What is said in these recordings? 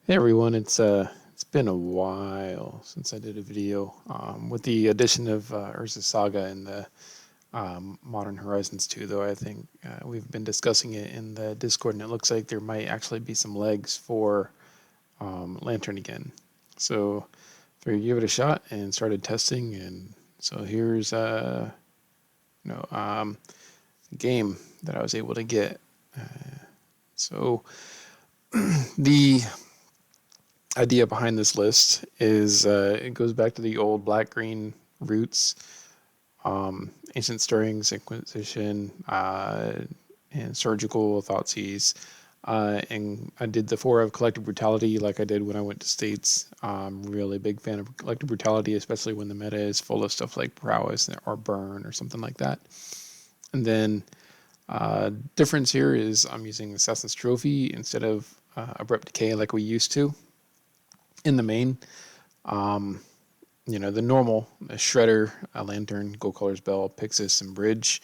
Hey everyone, it's been a while since I did a video. With the addition of Urza Saga and the Modern Horizons 2, though, I think we've been discussing it in the Discord, and it looks like there might actually be some legs for Lantern again. So, figured give it a shot and started testing, and so here's you know um, a game that I was able to get. So the idea behind this list is it goes back to the old black green roots, ancient stirrings, inquisition, and surgical thoughtseize. And I did the four of collective brutality like I did when I went to states. Really big fan of collective brutality, especially when the meta is full of stuff like prowess or burn or something like that. And then difference here is I'm using Assassin's Trophy instead of Abrupt Decay like we used to in the main. The normal a Shredder, a Lantern, Gold Color's Bell, Pixis, and Bridge.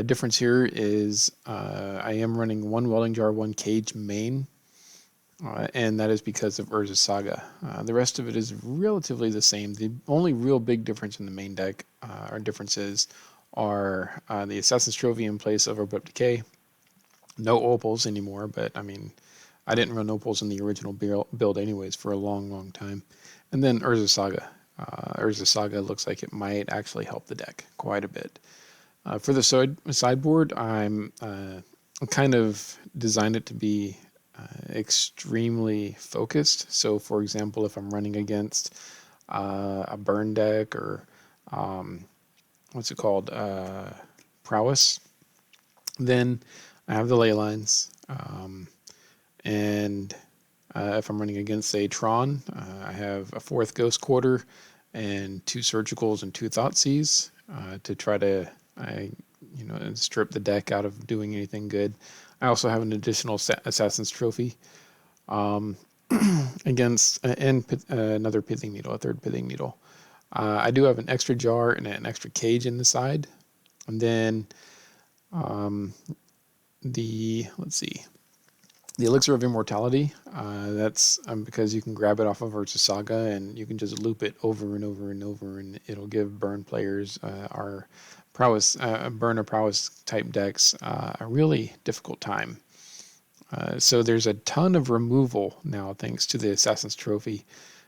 Difference here is I am running one Welding Jar, one Cage main, and that is because of Urza Saga. The rest of it is relatively the same. The only real big difference in the main deck, or differences, are the Assassin's Trophy in place of Abrupt Decay. No opals anymore, but I mean, I didn't run opals in the original build anyways for a long, long time. And then Urza Saga. Urza Saga looks like it might actually help the deck quite a bit. For the sideboard, I'm kind of designed it to be extremely focused. So, for example, if I'm running against a burn deck or what's it called, prowess, then I have the ley lines. And if I'm running against a Tron, I have a fourth Ghost Quarter and two Surgicals and two Thoughtseize to try to strip the deck out of doing anything good. I also have an additional Assassin's Trophy against and another Pithing Needle, a third Pithing Needle. I do have an extra jar and an extra cage in the side, and then the let's see, the Elixir of Immortality. That's because you can grab it off of Urza Saga and you can just loop it over and over and over, and it'll give burn players our prowess, burn or prowess type decks a really difficult time. So there's a ton of removal now thanks to the Assassin's Trophy.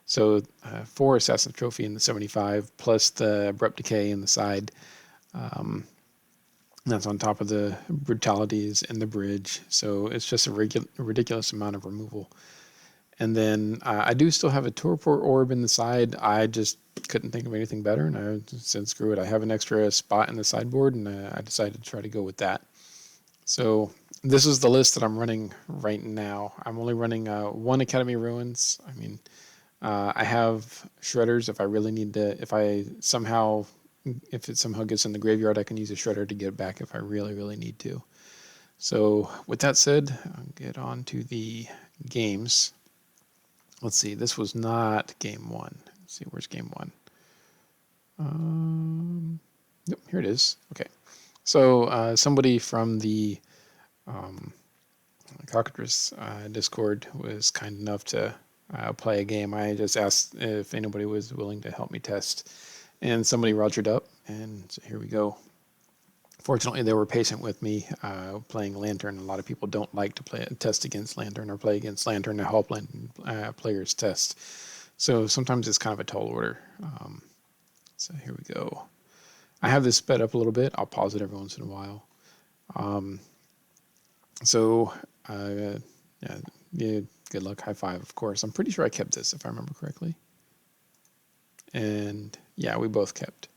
So for Assassin's Trophy in the 75 plus the Abrupt Decay in the side, that's on top of the brutalities and the bridge. So it's just a ridiculous amount of removal. And then I do still have a Torpor Orb in the side. I just couldn't think of anything better, and I said, screw it. I have an extra spot in the sideboard, and I decided to try to go with that. So this is the list that I'm running right now. I'm only running one Academy Ruins. I mean, I have Shredders if I really need to. If it somehow gets in the graveyard, I can use a Shredder to get it back if I really, really need to. So with that said, I'll get on to the games. Let's see, this was not game one. Let's see, where's game one? Yep, here it is. Okay. So somebody from the Cockatrice Discord was kind enough to play a game. I just asked if anybody was willing to help me test, and somebody rogered up, and so here we go. Fortunately, they were patient with me playing Lantern. A lot of people don't like to test against Lantern or play against Lantern to help players test. So sometimes it's kind of a tall order. So here we go. I have this sped up a little bit. I'll pause it every once in a while. So yeah, good luck. High five, of course. I'm pretty sure I kept this if I remember correctly. And yeah, we both kept.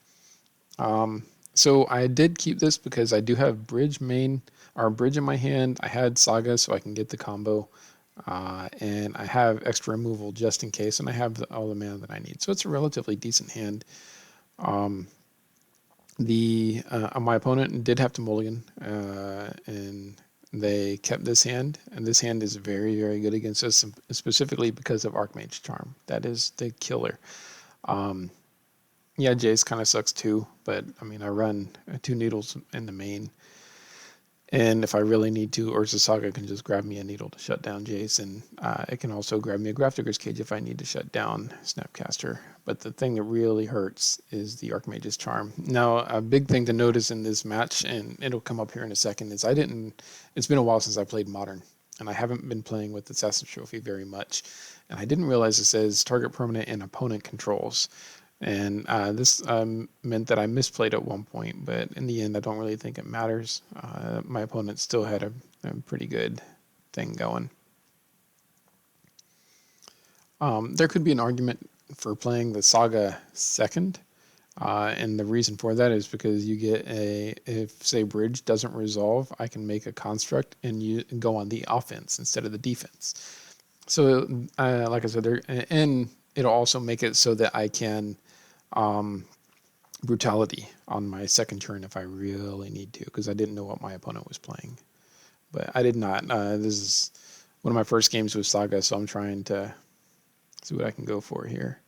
So I did keep this because I do have bridge in my hand. I had Saga so I can get the combo. And I have extra removal just in case, and I have all the mana that I need. So it's a relatively decent hand. My opponent did have to mulligan, and they kept this hand, and this hand is very, very good against us, specifically because of Archmage Charm. That is the killer. Yeah, Jace kind of sucks too, but I mean, I run two needles in the main. And if I really need to, Urza Saga can just grab me a needle to shut down Jace, and it can also grab me a Grafdigger's Cage if I need to shut down Snapcaster. But the thing that really hurts is the Archmage's Charm. Now, a big thing to notice in this match, and it'll come up here in a second, is it's been a while since I played Modern, and I haven't been playing with Assassin's Trophy very much. And I didn't realize it says target permanent and opponent controls. And this meant that I misplayed at one point, but in the end, I don't really think it matters. My opponent still had a pretty good thing going. There could be an argument for playing the Saga second, and the reason for that is because you get if say Bridge doesn't resolve, I can make a construct and you go on the offense instead of the defense. So, like I said, and it'll also make it so that I can brutality on my second turn if I really need to, because I didn't know what my opponent was playing. But I did not. This is one of my first games with Saga, so I'm trying to see what I can go for here.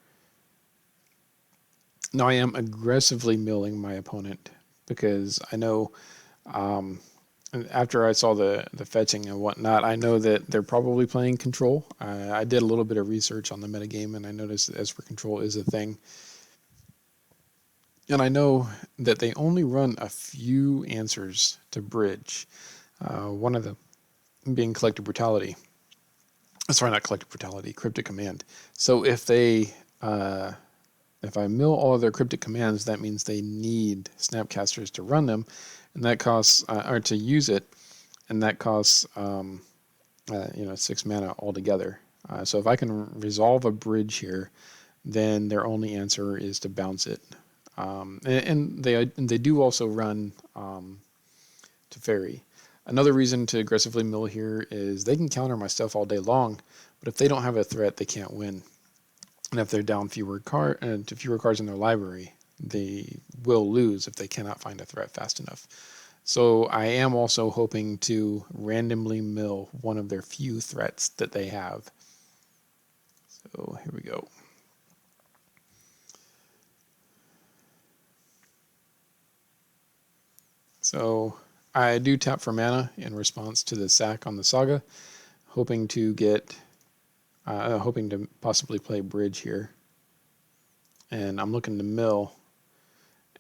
Now I am aggressively milling my opponent because I know after I saw the fetching and whatnot, I know that they're probably playing control. I did a little bit of research on the metagame, and I noticed that Esper control is a thing. And I know that they only run a few answers to Bridge. One of them being Collective Brutality. Sorry, not Collective Brutality, Cryptic Command. So if I mill all of their cryptic commands, that means they need Snapcasters to run them, and that costs, or to use it, and that costs, 6 mana altogether. So if I can resolve a Bridge here, then their only answer is to bounce it. And they do also run Teferi. Another reason to aggressively mill here is they can counter my stuff all day long, but if they don't have a threat, they can't win. And if they're down to fewer cards in their library, they will lose if they cannot find a threat fast enough. So I am also hoping to randomly mill one of their few threats that they have. So here we go. So I do tap for mana in response to the sack on the Saga, hoping to possibly play Bridge here. And I'm looking to mill,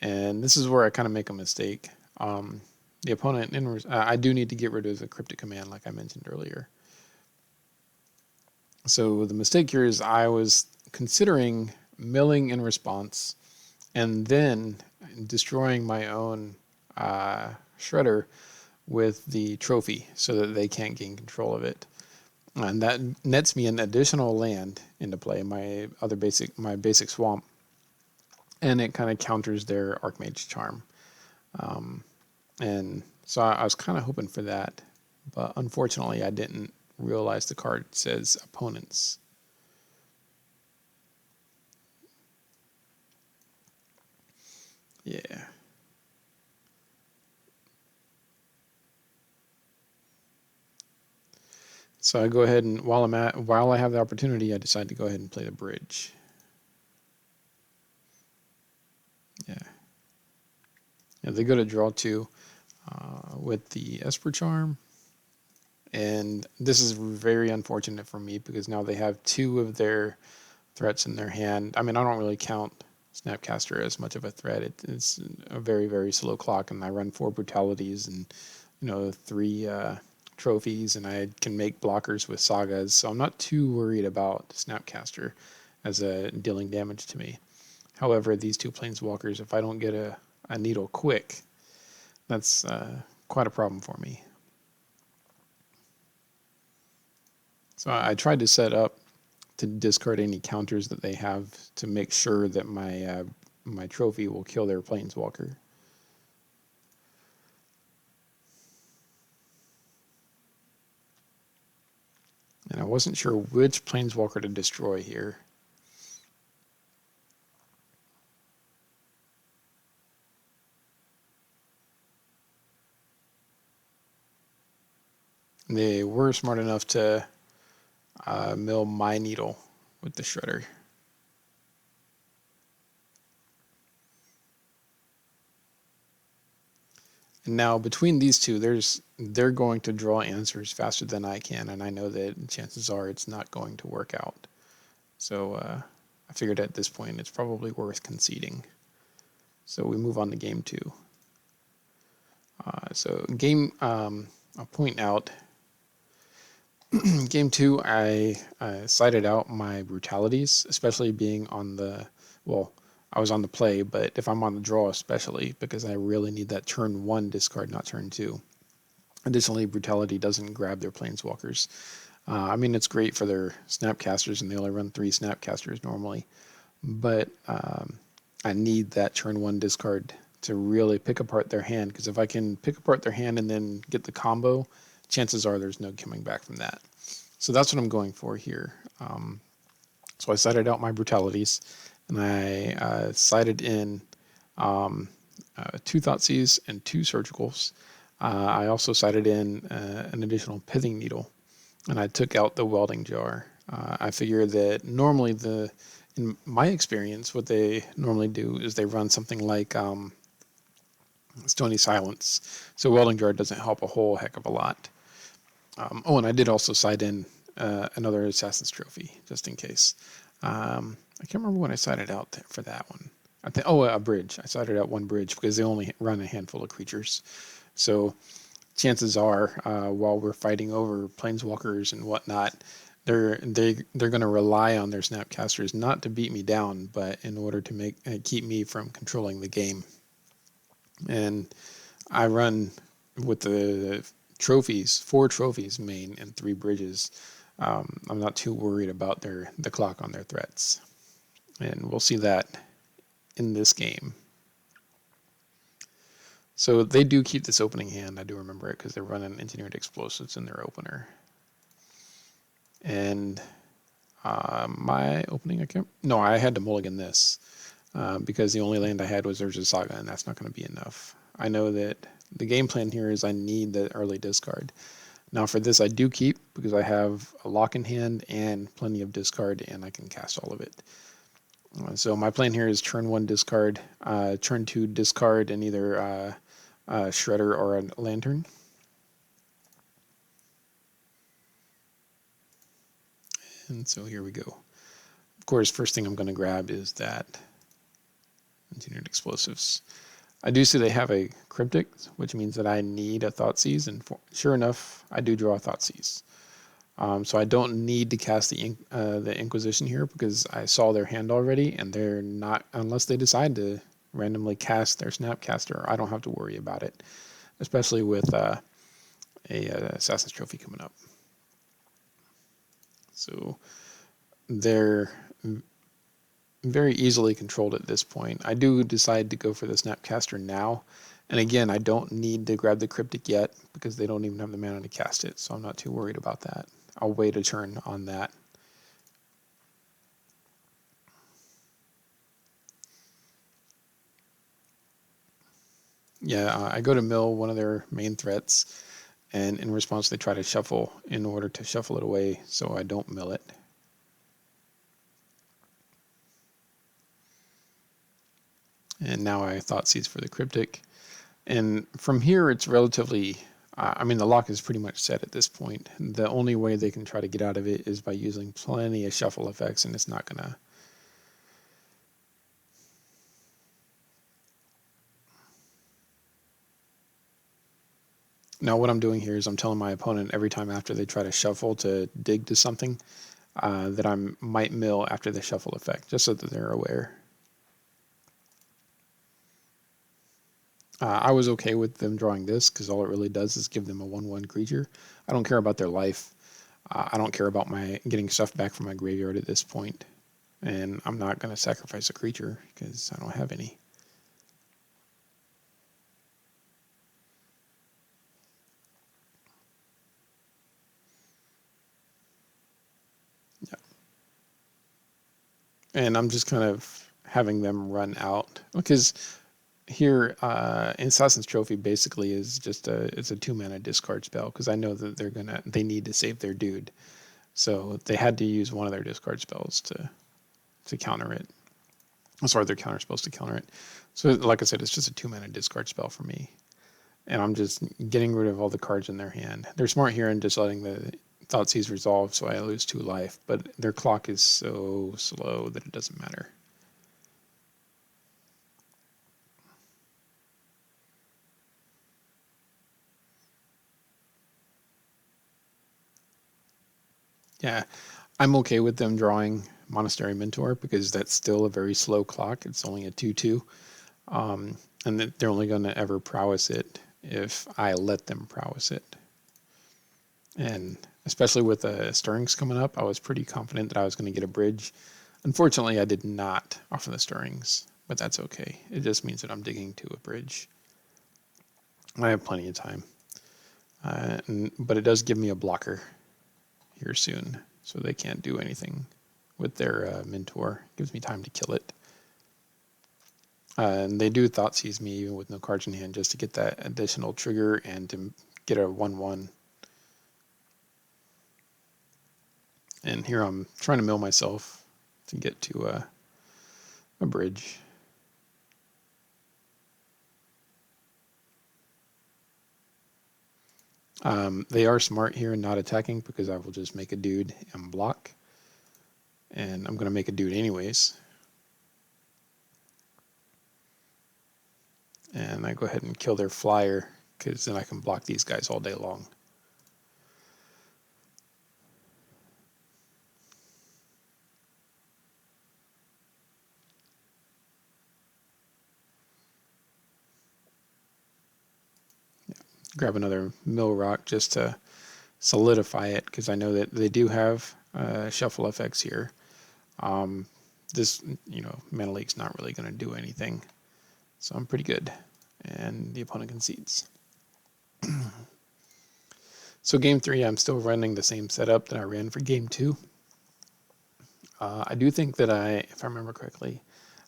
and this is where I kind of make a mistake. The opponent, I do need to get rid of the Cryptic Command, like I mentioned earlier. So the mistake here is I was considering milling in response and then destroying my own Shredder with the trophy so that they can't gain control of it. And that nets me an additional land into play, my basic swamp. And it kind of counters their Archmage Charm. And so I was kind of hoping for that. But unfortunately, I didn't realize the card says opponents. Yeah. So I go ahead and while I have the opportunity, I decide to go ahead and play the Bridge. Yeah. They go to draw 2 with the Esper Charm. And this is very unfortunate for me because now they have 2 of their threats in their hand. I mean, I don't really count Snapcaster as much of a threat. It's a very, very slow clock, and I run 4 brutalities and 3 trophies, and I can make blockers with sagas. So I'm not too worried about Snapcaster as dealing damage to me. However, these 2 planeswalkers, if I don't get a needle quick, that's quite a problem for me. So I tried to set up to discard any counters that they have to make sure that my trophy will kill their planeswalker. And I wasn't sure which planeswalker to destroy here. They were smart enough to mill my needle with the shredder. And now between these two, there's they're going to draw answers faster than I can, and I know that chances are it's not going to work out. So I figured at this point it's probably worth conceding. So we move on to game two. I'll point out, game two, I cited out my brutalities, especially being on the, well, I was on the play, but if I'm on the draw especially, because I really need that turn one discard, not turn two. Additionally, brutality doesn't grab their planeswalkers. I mean, it's great for their snapcasters, and they only run 3 snapcasters normally. But I need that turn one discard to really pick apart their hand, because if I can pick apart their hand and then get the combo, chances are there's no coming back from that. So that's what I'm going for here. So I cited out my brutalities, and I cited in 2 Thoughtseize and 2 Surgicals. I also cited in an additional Pithing Needle, and I took out the Welding Jar. I figure that normally in my experience, what they normally do is they run something like Stony Silence. So Welding Jar doesn't help a whole heck of a lot. And I did also cite in another Assassin's Trophy, just in case. I can't remember when I cited out for that one. A bridge. I cited out 1 bridge because they only run a handful of creatures. So chances are, while we're fighting over planeswalkers and whatnot, they're going to rely on their snapcasters not to beat me down, but in order to keep me from controlling the game. And I run with the trophies, 4 trophies main and 3 bridges. I'm not too worried about the clock on their threats, and we'll see that in this game. So they do keep this opening hand. I do remember it because they're running Engineered Explosives in their opener. And my opening, I had to mulligan this because the only land I had was Urza Saga, and that's not going to be enough. I know that the game plan here is I need the early discard. Now for this I do keep because I have a lock in hand and plenty of discard, and I can cast all of it. So my plan here is turn 1 discard, turn 2 discard, and either a Shredder or a Lantern. And so here we go. Of course, first thing I'm going to grab is that Engineered Explosives. I do see they have a Cryptic, which means that I need a Thoughtseize, and sure enough, I do draw a Thoughtseize. So I don't need to cast the Inquisition here because I saw their hand already, and they're not, unless they decide to randomly cast their Snapcaster, I don't have to worry about it, especially with a Assassin's Trophy coming up. So they're very easily controlled at this point. I do decide to go for the Snapcaster now, and again, I don't need to grab the Cryptic yet because they don't even have the mana to cast it, so I'm not too worried about that. I'll wait a turn on that. Yeah, I go to mill one of their main threats, and in response they try to shuffle in order to shuffle it away so I don't mill it. And now I Thoughtseize for the Cryptic. And from here it's relatively, the lock is pretty much set at this point. The only way they can try to get out of it is by using plenty of shuffle effects, and it's not going to. Now what I'm doing here is I'm telling my opponent every time after they try to shuffle to dig to something that I might mill after the shuffle effect, just so that they're aware. I was okay with them drawing this because all it really does is give them a 1/1 creature. I don't care about their life. I don't care about my getting stuff back from my graveyard at this point. And I'm not going to sacrifice a creature because I don't have any. Yeah. And I'm just kind of having them run out because here Assassin's Trophy basically is just it's a 2-mana discard spell because I know that they need to save their dude, so they had to use one of their discard spells to counter it. Sorry, their counter spells to counter it. So like I said, it's just a 2-mana discard spell for me, and I'm just getting rid of all the cards in their hand. They're smart here and just letting the Thoughtseize resolve, so I lose 2 life, but their clock is so slow that it doesn't matter. Yeah, I'm okay with them drawing Monastery Mentor because that's still a very slow clock. It's only a 2/2, and that they're only going to ever prowess it if I let them prowess it. And especially with the stirrings coming up, I was pretty confident that I was going to get a bridge. Unfortunately, I did not off of the stirrings, but that's okay. It just means that I'm digging to a bridge. I have plenty of time, but it does give me a blocker here soon, so they can't do anything with their mentor. It gives me time to kill it. And they do Thoughtseize me even with no cards in hand just to get that additional trigger and to get a 1/1. And here I'm trying to mill myself to get to a bridge. They are smart here and not attacking because I will just make a dude and block. And I'm going to make a dude anyways. And I go ahead and kill their flyer because then I can block these guys all day long. Grab another mill rock just to solidify it because I know that they do have shuffle effects here. This, Mana Leak's not really going to do anything, so I'm pretty good. And the opponent concedes. So game 3, I'm still running the same setup that I ran for game 2. I do think that if I remember correctly,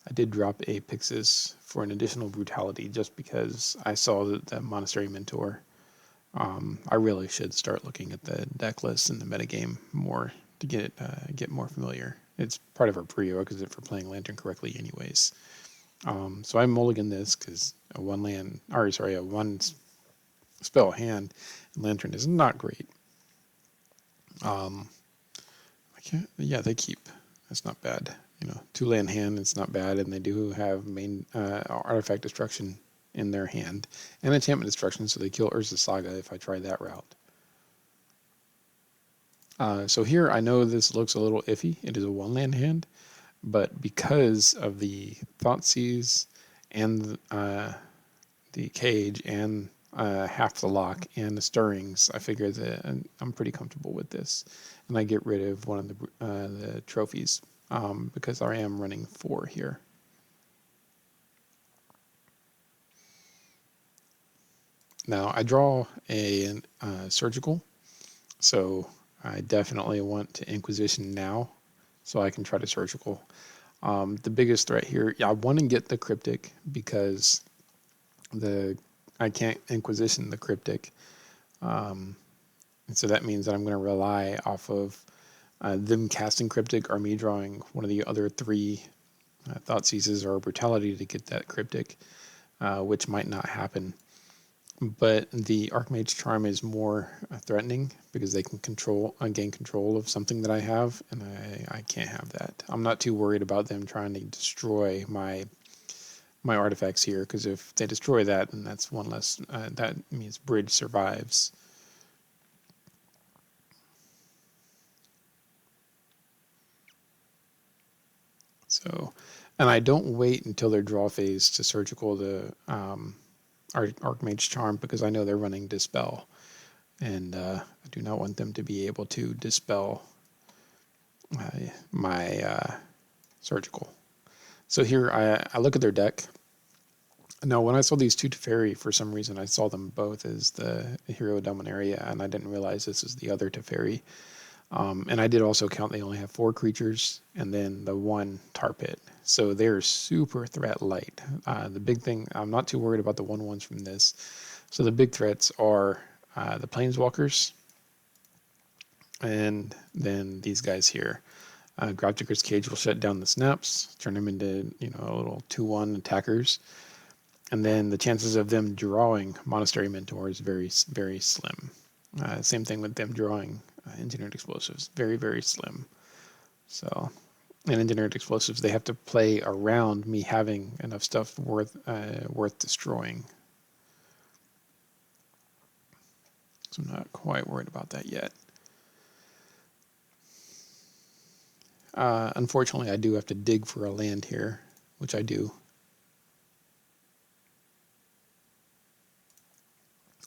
I did drop a Pixis for an additional brutality just because I saw that the Monastery Mentor. I really should start looking at the deck list and the metagame more to get more familiar. It's part of our prerequisite for playing Lantern correctly anyways. So I mulligan this because a 1 spell hand and Lantern is not great. They keep. That's not bad. 2 land hand, it's not bad, and they do have main artifact destruction in their hand and enchantment destruction, so they kill Urza Saga if I try that route. So here I know this looks a little iffy. It is a 1 land hand, but because of the Thoughtseize and the cage and half the lock and the stirrings, I figure that I'm pretty comfortable with this, and I get rid of one of the trophies because I am running 4 here. Now I draw a surgical, so I definitely want to Inquisition now, so I can try to surgical. The biggest threat here, I want to get the cryptic because I can't Inquisition the cryptic, and so that means that I'm going to rely off of them casting cryptic or me drawing one of the other 3 Thoughtseizes or brutality to get that cryptic, which might not happen. But the Archmage Charm is more threatening because they can gain control of something that I have, and I can't have that. I'm not too worried about them trying to destroy my artifacts here, because if they destroy that, then that's one less. That means Bridge survives. So, and I don't wait until their draw phase to surgical the Archmage Charm because I know they're running Dispel, and I do not want them to be able to dispel my surgical. So here I look at their deck. Now, when I saw these 2 Teferi, for some reason I saw them both as the Hero Dominaria, and I didn't realize this is the other Teferi. And I did also count they only have 4 creatures and then the 1 tar pit. So they're super threat light. The big thing, I'm not too worried about the 1/1s from this. So the big threats are the Planeswalkers and then these guys here. Grafdigger's Cage will shut down the snaps, turn them into a little 2/1 attackers. And then the chances of them drawing Monastery Mentor is very, very slim. Same thing with them drawing Engineered Explosives. Very, very slim. So, in Engineered Explosives, they have to play around me having enough stuff worth destroying. So I'm not quite worried about that yet. Unfortunately, I do have to dig for a land here, which I do.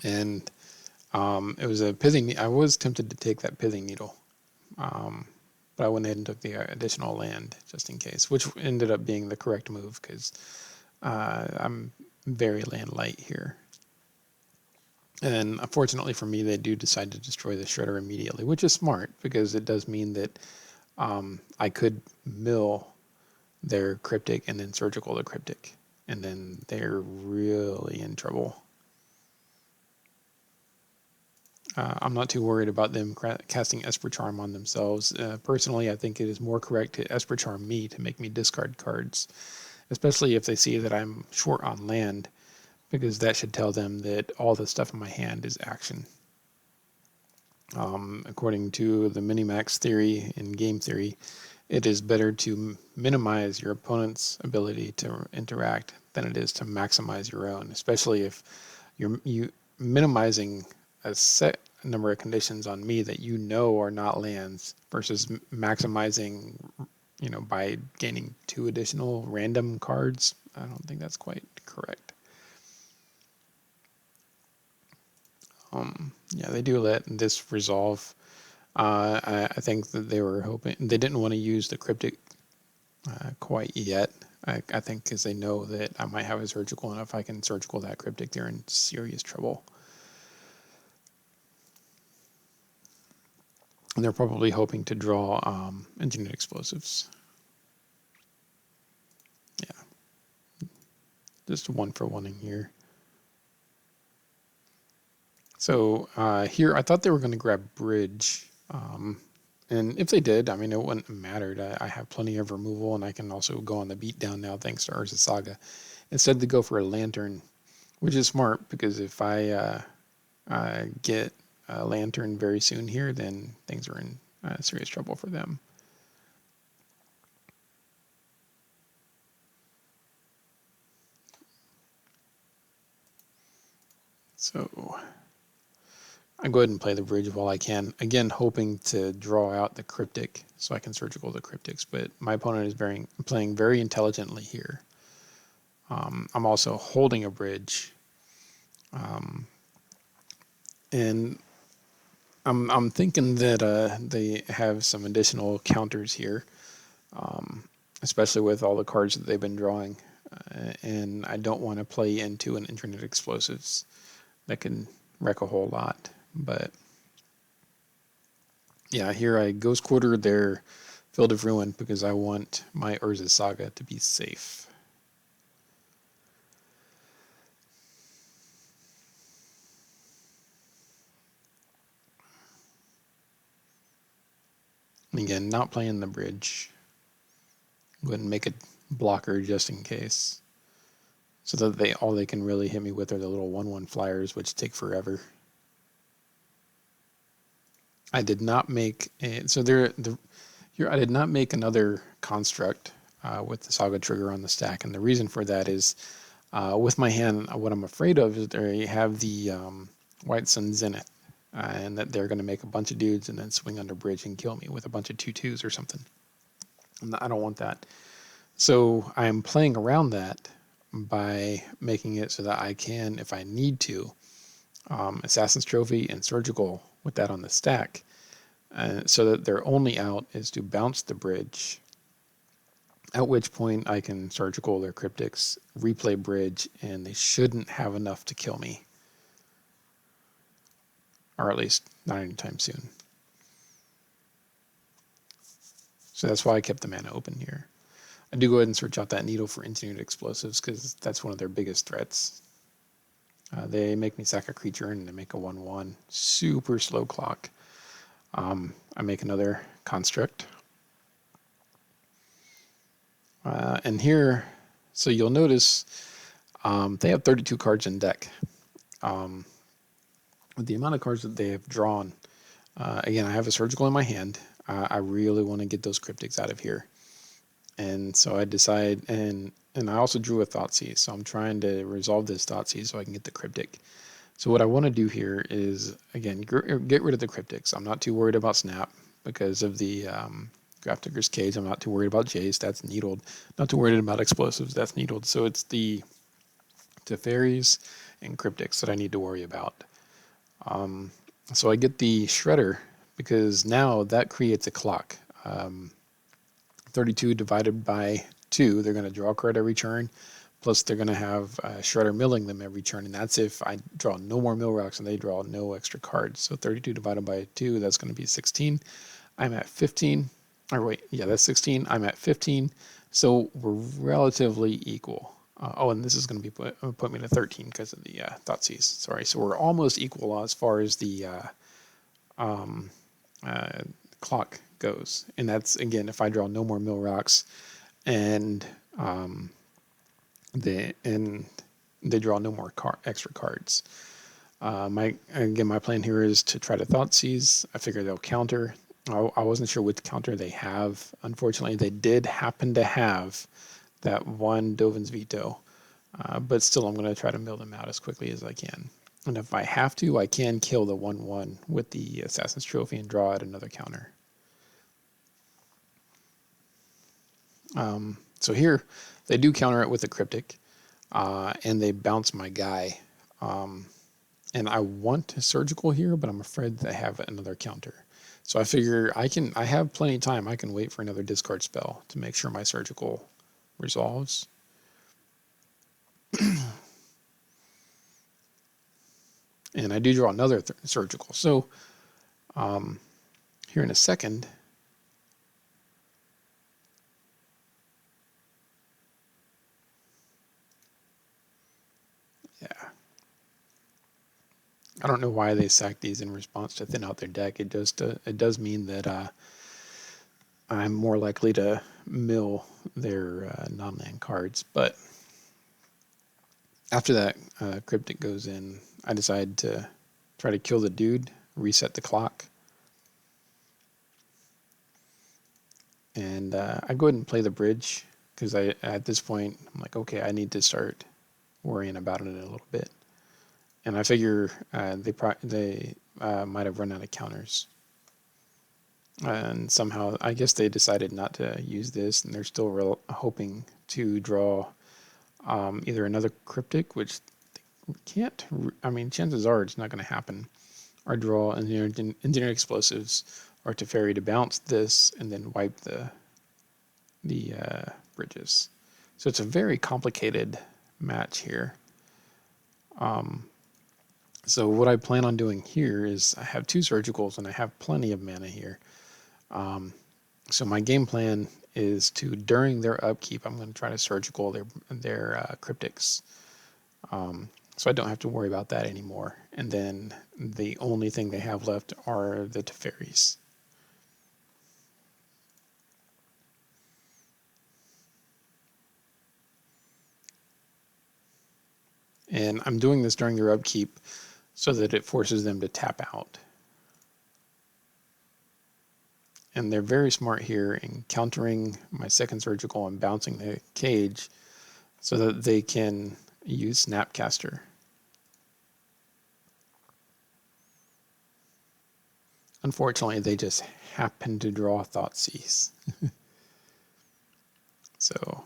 And it was a pithing. I was tempted to take that pithing needle, but I went ahead and took the additional land just in case, which ended up being the correct move because I'm very land light here. And unfortunately for me, they do decide to destroy the shredder immediately, which is smart because it does mean that I could mill their cryptic and then surgical the cryptic, and then they're really in trouble. I'm not too worried about them casting Esper Charm on themselves. Personally, I think it is more correct to Esper Charm me to make me discard cards, especially if they see that I'm short on land, because that should tell them that all the stuff in my hand is action. According to the Minimax theory and game theory, it is better to minimize your opponent's ability to interact than it is to maximize your own, especially if you minimizing a set number of conditions on me that you know are not lands versus maximizing, by gaining 2 additional random cards. I don't think that's quite correct. Yeah, they do let this resolve. I think that they were hoping they didn't want to use the cryptic quite yet. I think because they know that I might have a surgical, and if I can surgical that cryptic, they're in serious trouble. And they're probably hoping to draw Engineered Explosives. Yeah, just 1-for-1 in here. So here, I thought they were going to grab Bridge. And if they did, I mean, it wouldn't have mattered. I have plenty of removal, and I can also go on the beatdown now thanks to Urza Saga. Instead, they go for a Lantern, which is smart because if I get a Lantern very soon here, then things are in serious trouble for them. So I go ahead and play the Bridge while I can. Again, hoping to draw out the Cryptic so I can surgical the Cryptics, but my opponent is playing very intelligently here. I'm also holding a Bridge. And I'm thinking that they have some additional counters here, especially with all the cards that they've been drawing. And I don't want to play into an Engineered Explosives that can wreck a whole lot. But yeah, here I Ghost Quarter their Field of Ruin because I want my Urza Saga to be safe. And again, not playing the Bridge. Go ahead and make a blocker just in case. So that all they can really hit me with are the little 1/1 flyers, which take forever. I did not make I did not make another construct with the Saga trigger on the stack, and the reason for that is with my hand, what I'm afraid of is they have the White Sun Zenith, and that they're going to make a bunch of dudes and then swing under Bridge and kill me with a bunch of 2/2s or something. I don't want that. So I'm playing around that by making it so that I can, if I need to, Assassin's Trophy and Surgical with that on the stack, so that their only out is to bounce the Bridge, at which point I can Surgical their Cryptics, replay Bridge, and they shouldn't have enough to kill me. Or at least not anytime soon. So that's why I kept the mana open here. I do go ahead and search out that needle for Engineered Explosives because that's one of their biggest threats. They make me sack a creature and they make a 1/1. Super slow clock. I make another construct. And here, so you'll notice They have 32 cards in deck. Um, with the amount of cards that they have drawn, again, I have a surgical in my hand. I really want to get those cryptics out of here. And so I decide, and I also drew a Thoughtseize, so I'm trying to resolve this Thoughtseize so I can get the cryptic. So what I want to do here is, again, get rid of the cryptics. I'm not too worried about Snap because of the Grafdigger's Cage. I'm not too worried about Jace. That's needled. Not too worried about Explosives. That's needled. So it's the Teferis and cryptics that I need to worry about. So I get the Shredder because now that creates a clock. 32 divided by 2, they're going to draw a card every turn. Plus, they're going to have Shredder milling them every turn, and that's if I draw no more mill rocks and they draw no extra cards. So 32 divided by 2, that's going to be 16. I'm at 15. Or wait, yeah, that's 16. I'm at 15. So we're relatively equal. And this is going to be put me to 13 because of the Thoughtseize. Sorry, so we're almost equal as far as the clock goes. And that's, again, if I draw no more mill rocks and they draw no more extra cards. My plan here is to try to Thoughtseize. I figure they'll counter. I wasn't sure which counter they have. Unfortunately, they did happen to have that one Dovin's Veto, but still, I'm going to try to mill them out as quickly as I can. And if I have to, I can kill the 1/1 with the Assassin's Trophy and draw out another counter. So here, they do counter it with a Cryptic, and they bounce my guy. And I want a Surgical here, but I'm afraid that I have another counter. So I figure I have plenty of time. I can wait for another discard spell to make sure my Surgical resolves. And I do draw another Surgical. So here in a second, yeah. I don't know why they sack these in response to thin out their deck. It does mean that I'm more likely to mill their non-land cards. But after that Cryptic goes in, I decide to try to kill the dude, reset the clock. And I go ahead and play the bridge because at this point, I'm like, okay, I need to start worrying about it a little bit. And I figure they might have run out of counters. And somehow, I guess they decided not to use this, and they're still hoping to draw either another Cryptic, which they can't. I mean, chances are it's not going to happen, or draw Engineered Explosives, or Teferi to bounce this and then wipe the bridges. So it's a very complicated match here. So what I plan on doing here is I have 2 Surgicals and I have plenty of mana here. So my game plan is to, during their upkeep, I'm going to try to Surgical their Cryptics. So I don't have to worry about that anymore. And then the only thing they have left are the Teferis. And I'm doing this during their upkeep so that it forces them to tap out. And they're very smart here in countering my second Surgical and bouncing the cage so that they can use Snapcaster. Unfortunately, they just happen to draw Thoughtseize. So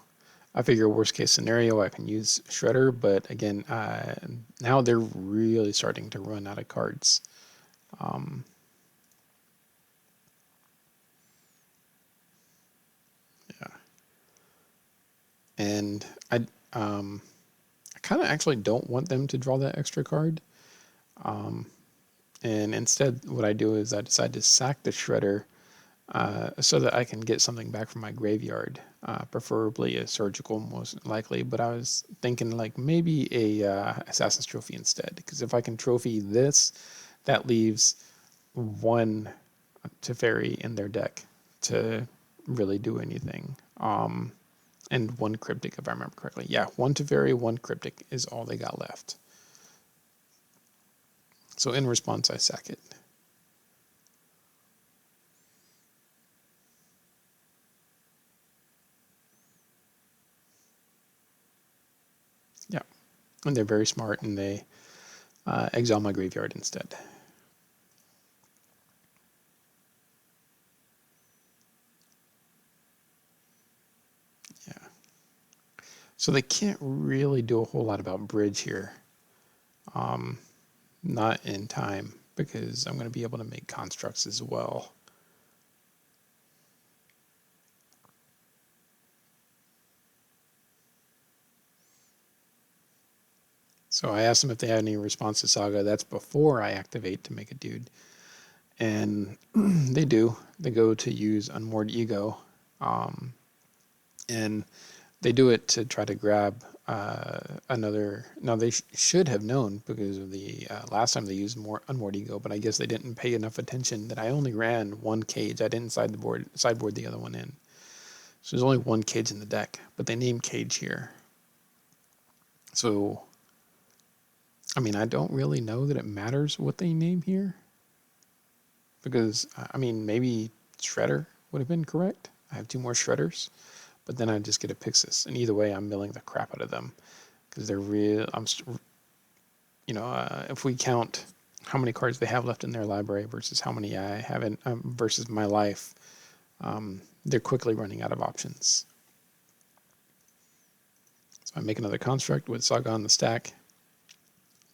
I figure worst case scenario, I can use Shredder, but again, now they're really starting to run out of cards. Yeah. And I kind of actually don't want them to draw that extra card. And instead, what I do is I decide to sack the Shredder so that I can get something back from my graveyard, preferably a Surgical, most likely. But I was thinking like maybe a Assassin's Trophy instead, because if I can trophy this, that leaves one Teferi in their deck to really do anything. And one cryptic, if I remember correctly. Yeah, one Teferi, one cryptic is all they got left. So in response, I sack it. Yeah, and they're very smart, and they exile my graveyard instead. Yeah. So they can't really do a whole lot about bridge here. Not in time, because I'm going to be able to make constructs as well. So I asked them if they had any response to Saga. That's before I activate to make a dude. And they do. They go to use Unmoored Ego. And they do it to try to grab another. Now, they should have known because of the last time they used more Unmoored Ego, but I guess they didn't pay enough attention that I only ran one cage. I didn't sideboard the other one in. So there's only one cage in the deck, but they named cage here. So, I mean, I don't really know that it matters what they name here. Because, I mean, maybe Shredder would have been correct. I have 2 more Shredders, but then I just get a Pixis. And either way, I'm milling the crap out of them. Because they're real. If we count how many cards they have left in their library versus how many I have in, versus my life, they're quickly running out of options. So I make another construct with Saga on the stack,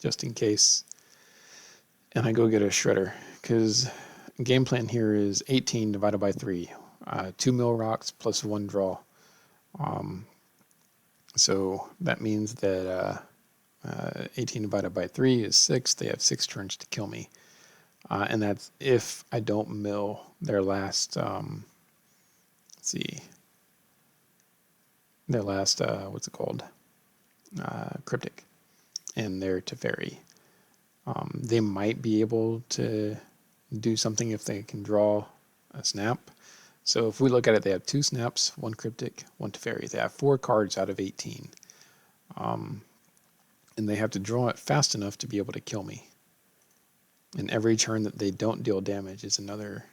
just in case. And I go get a Shredder, because game plan here is 18 divided by 3. 2 mill rocks plus 1 draw. So that means that 18 divided by 3 is 6. They have 6 turns to kill me. And that's if I don't mill their last, their last, what's it called? Cryptic. And their Teferi. They might be able to do something if they can draw a snap. So if we look at it, they have 2 snaps, 1 cryptic, 1 Teferi. They have 4 cards out of 18. And they have to draw it fast enough to be able to kill me. And every turn that they don't deal damage is another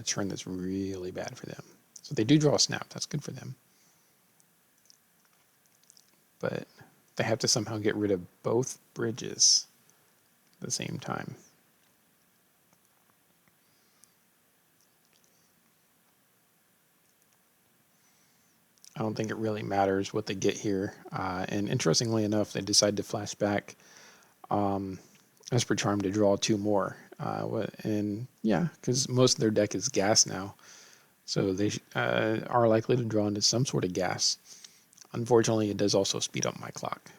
turn that's really bad for them. So they do draw a snap. That's good for them. But they have to somehow get rid of both bridges at the same time. I don't think it really matters what they get here. And interestingly enough, they decide to flash back Esper Charm to draw 2 more. And yeah, because most of their deck is gas now. So they are likely to draw into some sort of gas. Unfortunately, it does also speed up my clock.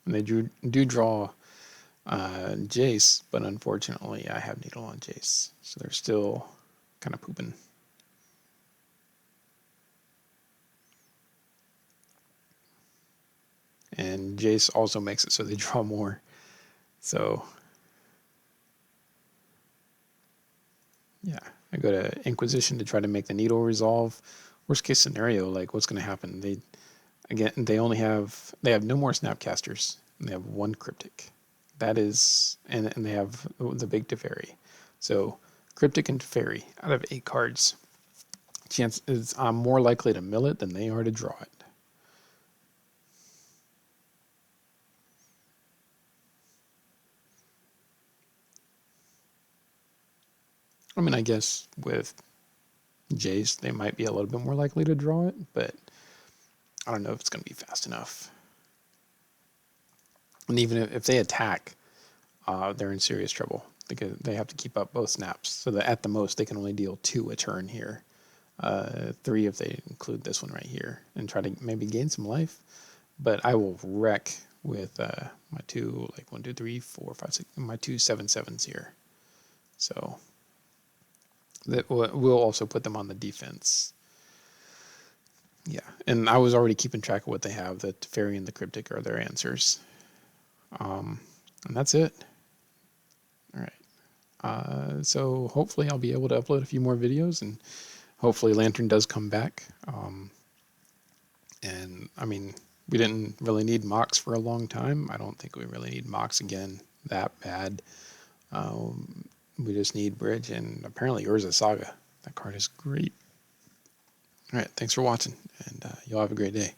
And they do draw Jace, but unfortunately, I have Needle on Jace. So they're still kind of pooping. And Jace also makes it so they draw more. So, yeah, I go to Inquisition to try to make the Needle resolve. Worst case scenario, like what's going to happen? They have no more Snapcasters. And they have 1 Cryptic. That is, and they have the big Teferi. So Cryptic and Teferi out of 8 cards. Chance is I'm more likely to mill it than they are to draw it. I mean, I guess with Jace, they might be a little bit more likely to draw it, but I don't know if it's going to be fast enough. And even if they attack, they're in serious trouble because they have to keep up both snaps. So that at the most, they can only deal 2 a turn here. 3 if they include this one right here and try to maybe gain some life. But I will wreck with my 2, like 1, 2, 3, 4, 5, 6, my 2 7/7s here. So that will also put them on the defense. Yeah, and I was already keeping track of what they have. The Teferi and the Cryptic are their answers. And that's it. All right. So hopefully I'll be able to upload a few more videos and hopefully Lantern does come back. And I mean, we didn't really need Mox for a long time. I don't think we really need Mox again that bad. We just need Bridge and apparently Urza Saga. That card is great. All right, thanks for watching, and you'll have a great day.